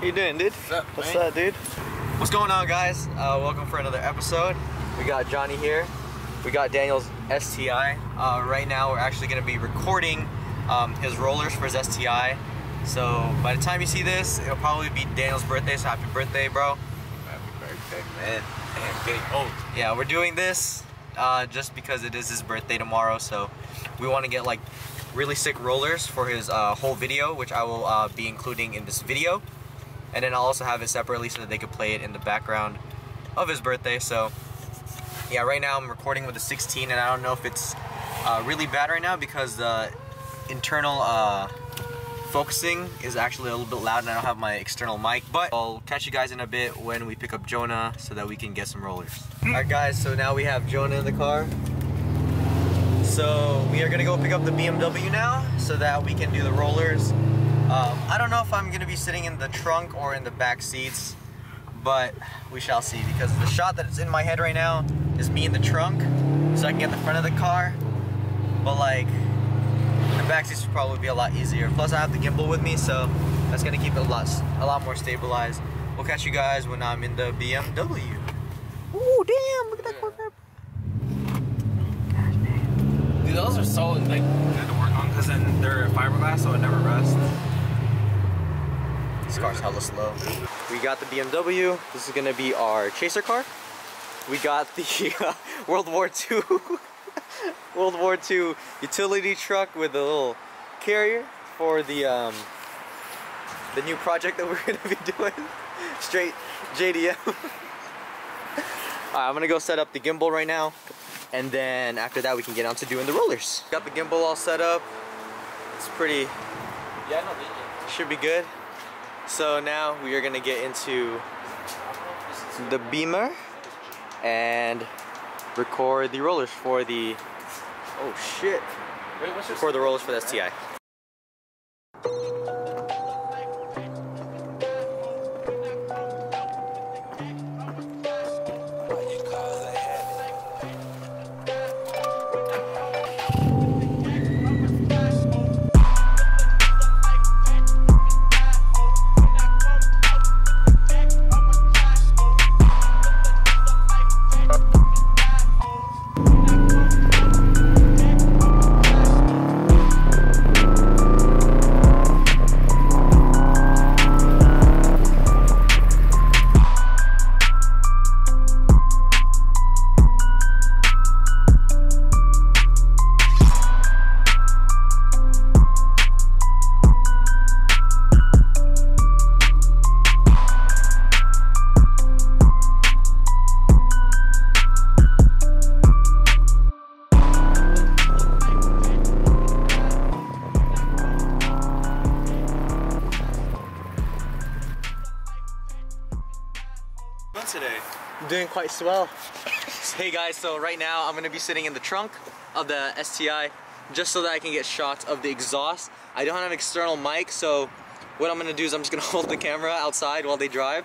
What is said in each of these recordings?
How you doing, dude? What's up, dude? What's going on, guys? Welcome for another episode. We got Johnny here. We got Daniel's STI. Right now, we're actually going to be recording his rollers for his STI. So by the time you see this, it'll probably be Daniel's birthday. So happy birthday, bro! Happy birthday, man. I'm getting old. Yeah, we're doing this just because it is his birthday tomorrow. So we want to get like really sick rollers for his whole video, which I will be including in this video. And then I'll also have it separately so that they could play it in the background of his birthday. So yeah, right now I'm recording with a 16, and I don't know if it's really bad right now because the internal focusing is actually a little bit loud and I don't have my external mic. But I'll catch you guys in a bit when we pick up Jonah so that we can get some rollers. Alright guys, so now we have Jonah in the car. So we are gonna go pick up the BMW now so that we can do the rollers. I don't know if I'm gonna be sitting in the trunk or in the back seats, but we shall see, because the shot that's in my head right now is me in the trunk so I can get the front of the car, but like the back seats would probably be a lot easier. Plus I have the gimbal with me, so that's gonna keep it a lot more stabilized. We'll catch you guys when I'm in the BMW. Ooh, damn, look at that corner. Dude, those are so like good to work on because then they're fiberglass, so it never rusts. This car's hella slow. We got the BMW. This is gonna be our chaser car. We got the World War II World War II utility truck with a little carrier for the new project that we're gonna be doing. Straight JDM. Alright, I'm gonna go set up the gimbal right now, and then after that we can get on to doing the rollers. Got the gimbal all set up. It's pretty, should be good. So now we are gonna get into the Beamer and record the rollers for the, oh shit, for the rollers for the STI. Today. I'm doing quite swell. Hey guys, so right now I'm gonna be sitting in the trunk of the STI just so that I can get shots of the exhaust. I don't have an external mic, so what I'm gonna do is I'm just gonna hold the camera outside while they drive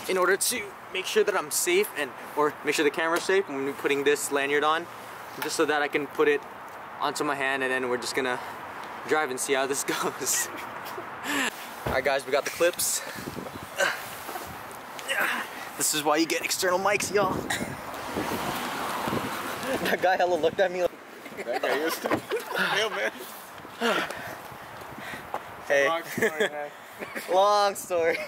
in order to make sure that I'm safe, or make sure the camera's safe when we're putting this lanyard on, just so that I can put it onto my hand, and then we're just gonna drive and see how this goes. Alright guys, we got the clips. This is why you get external mics, y'all. That guy hella looked at me like... That guy used to. Hey, man. Hey. Long story, man. Long story.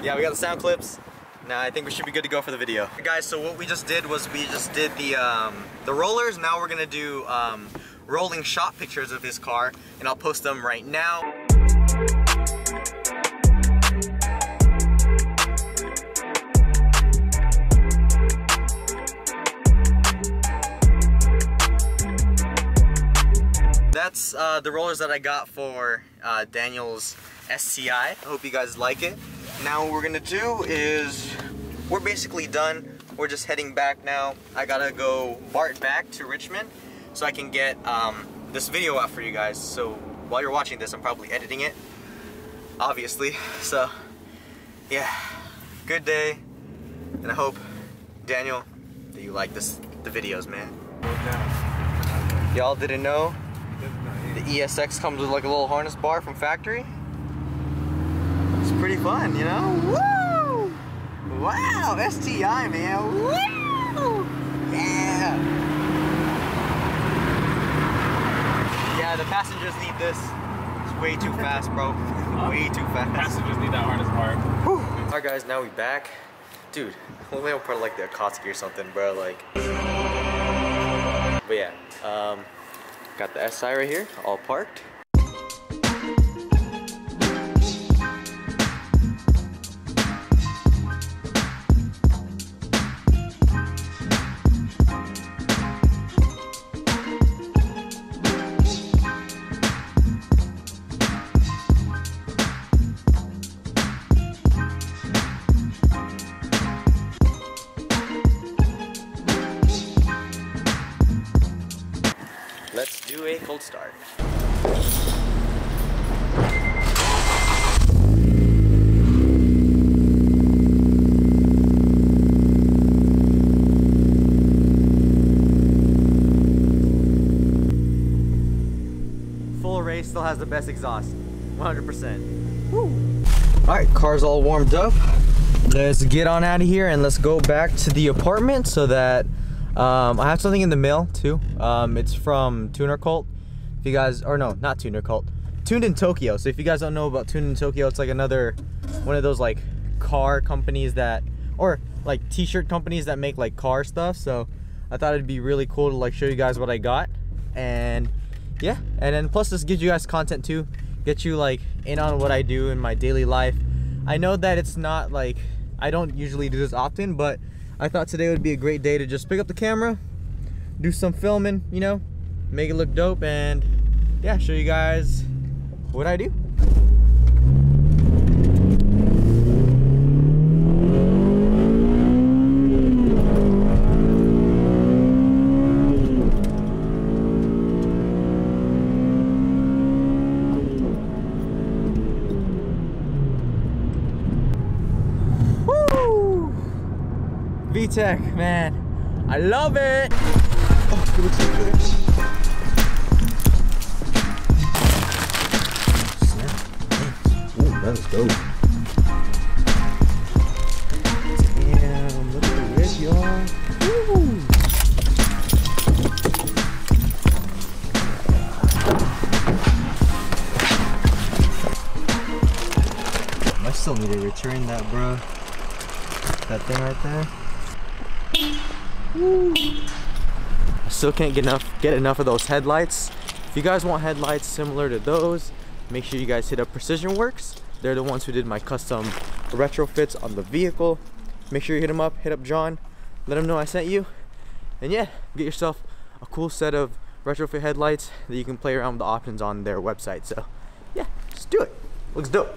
Yeah, we got the sound clips. Now I think we should be good to go for the video. Okay, guys, so what we just did was we just did the rollers. Now we're gonna do rolling shot pictures of his car, and I'll post them right now. That's the rollers that I got for Daniel's STI. I hope you guys like it. Now what we're gonna do is, we're basically done. We're just heading back now. I gotta go BART back to Richmond so I can get this video out for you guys. So while you're watching this, I'm probably editing it, obviously. So yeah, good day, and I hope, Daniel, that you like the videos, man. Y'all didn't know the ESX comes with like a little harness bar from factory? pretty fun, you know? Woo! Wow, STI, man. Woo! Yeah! Yeah, the passengers need this. It's way too fast, bro. Way too fast. Passengers need that hardest part. Alright guys, now we back. Dude, we don't put like the Akatsuki or something, bro. Like, but yeah, got the SI right here, all parked. Let's do a cold start. Full race still has the best exhaust, 100%. Woo! All right, car's all warmed up. Let's get on out of here and let's go back to the apartment so that I have something in the mail too. It's from Tuner Cult. If you guys, or no, not Tuner Cult, Tuned in Tokyo. So if you guys don't know about Tuned in Tokyo, it's like another one of those like car companies that, or like t-shirt companies that make like car stuff. So I thought it'd be really cool to like show you guys what I got. And yeah, and then plus this gives you guys content too, get you like in on what I do in my daily life. I know that it's not like, I don't usually do this often, but I thought today would be a great day to just pick up the camera, do some filming, you know, make it look dope, and yeah, show you guys what I do. VTech, man, I love it. Oh, it looks so good. Snap. Ooh, that's dope. Damn, look at the red, y'all. I still need to return that, bro. That thing right there. Woo. I still can't get enough of those headlights. If you guys want headlights similar to those, make sure you guys hit up Precision Works. They're the ones who did my custom retrofits on the vehicle. Make sure you hit them up, hit up John, let him know I sent you. And yeah, get yourself a cool set of retrofit headlights that you can play around with the options on their website. So yeah, just do it. Looks dope.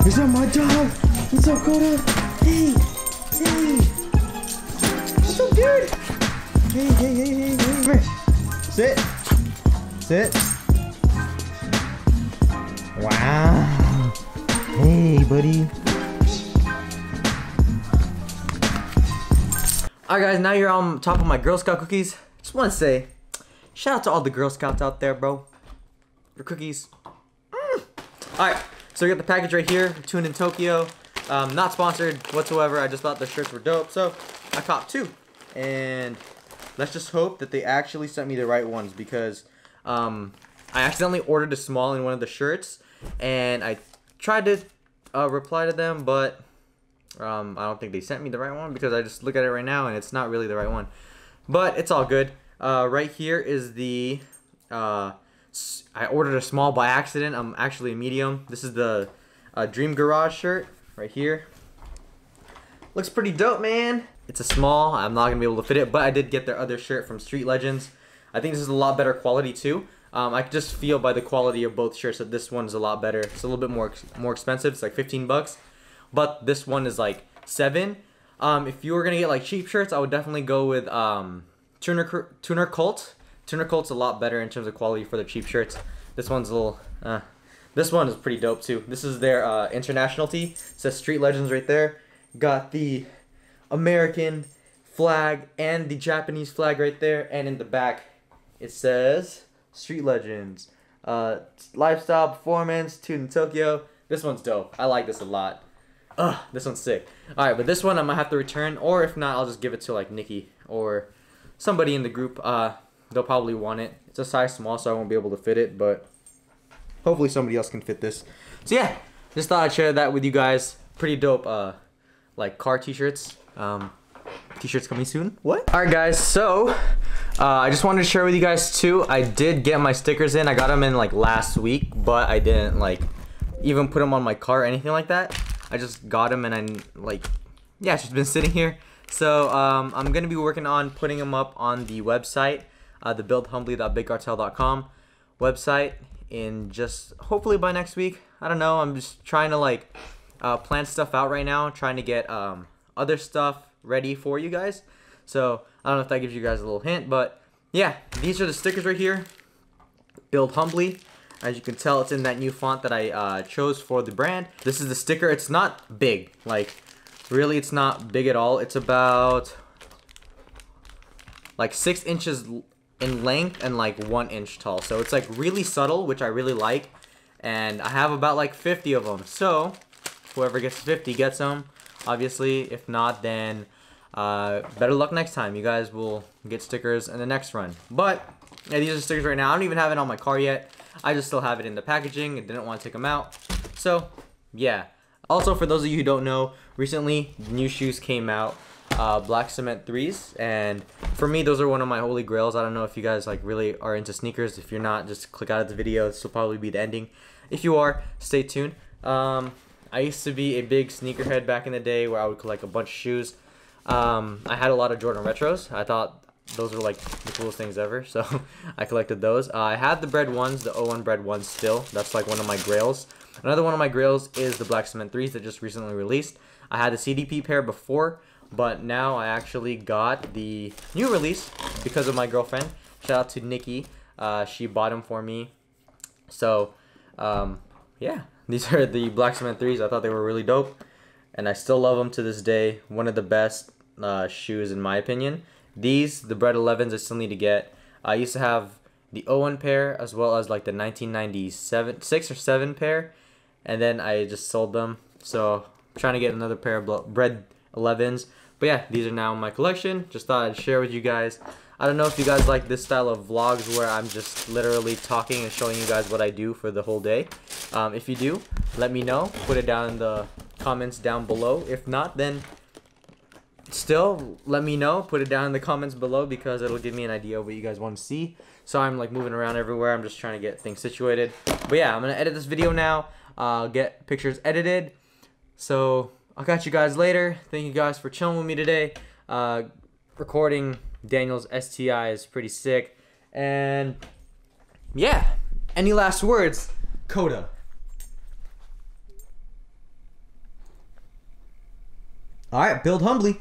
Is that my dog? What's up, Coda? Hey, hey. What's up, dude? Hey. Come here. Sit. Sit. Wow. Hey, buddy. Alright, guys, now you're on top of my Girl Scout cookies. Just want to say, shout out to all the Girl Scouts out there, bro. Your cookies. Alright. So we got the package right here, Tuned in Tokyo. Not sponsored whatsoever. I just thought the shirts were dope, so I copped two. And let's just hope that they actually sent me the right ones, because I accidentally ordered a small in one of the shirts, and I tried to reply to them, but I don't think they sent me the right one, because I just look at it right now and it's not really the right one. But it's all good. Right here is the I ordered a small by accident. I'm actually a medium. This is the Dream Garage shirt right here. Looks pretty dope, man. It's a small. I'm not gonna be able to fit it, but I did get their other shirt from Street Legends. I think this is a lot better quality too. I can just feel by the quality of both shirts that this one is a lot better. It's a little bit more expensive. It's like 15 bucks, but this one is like 7. If you were gonna get like cheap shirts, I would definitely go with Tuner Cult. Tuner Cult's a lot better in terms of quality for the cheap shirts. This one's a little, this one is pretty dope too. This is their international tee. It says Street Legends right there. Got the American flag and the Japanese flag right there. And in the back, It says Street Legends, lifestyle performance, tuned in Tokyo. This one's dope. I like this a lot. This one's sick. All right, but this one I might have to return, or if not, I'll just give it to like Nikki or somebody in the group. They'll probably want it. It's a size small, so I won't be able to fit it, but hopefully somebody else can fit this. So yeah, just thought I'd share that with you guys. Pretty dope, like car t-shirts. T-shirts coming soon. What? All right, guys. So I just wanted to share with you guys too. I did get my stickers in. I got them in like last week, but I didn't like even put them on my car or anything like that. I just got them and I like, yeah, it's just been sitting here. So I'm gonna be working on putting them up on the website, the buildhumbly.bigcartel.com website, in just hopefully by next week. I don't know. I'm just trying to like plan stuff out right now, trying to get other stuff ready for you guys. So I don't know if that gives you guys a little hint, but yeah, these are the stickers right here. Build Humbly. As you can tell, it's in that new font that I chose for the brand. This is the sticker. It's not big, like really it's not big at all. It's about like 6 inches in length and like 1 inch tall. So it's like really subtle, which I really like. And I have about like 50 of them. So whoever gets 50 gets them. Obviously, if not, then better luck next time. You guys will get stickers in the next run. But yeah, these are stickers right now. I don't even have it on my car yet. I just still have it in the packaging. I didn't want to take them out. So yeah. Also, for those of you who don't know, recently new shoes came out, Black Cement 3s, and for me those are one of my holy grails. I don't know if you guys like really are into sneakers. If you're not, just click out of the video. This will probably be the ending. If you are, stay tuned. I used to be a big sneakerhead back in the day where I would collect a bunch of shoes. I had a lot of Jordan Retros. I thought those were like the coolest things ever, so I collected those. I have the Bred 1s, the 01 Bred 1s still. That's like one of my grails. Another one of my grails is the Black Cement 3s that just recently released. I had the CDP pair before, but now I actually got the new release because of my girlfriend. Shout out to Nikki. She bought them for me. So, yeah. These are the Black Cement 3s. I thought they were really dope, and I still love them to this day. One of the best shoes in my opinion. These, the Bred 11s, I still need to get. I used to have the 01 pair as well as like the 1997 6 or 7 pair, and then I just sold them. So I'm trying to get another pair of Bred 11s. But yeah, these are now in my collection. Just thought I'd share with you guys. I don't know if you guys like this style of vlogs where I'm just literally talking and showing you guys what I do for the whole day. If you do, let me know. Put it down in the comments down below. If not, then still let me know. Put it down in the comments below because it'll give me an idea of what you guys want to see. So I'm like moving around everywhere. I'm just trying to get things situated. But yeah, I'm going to edit this video now. Get pictures edited. So I'll catch you guys later. Thank you guys for chilling with me today. Recording Daniel's STI is pretty sick. And yeah, any last words? Coda. All right, build humbly.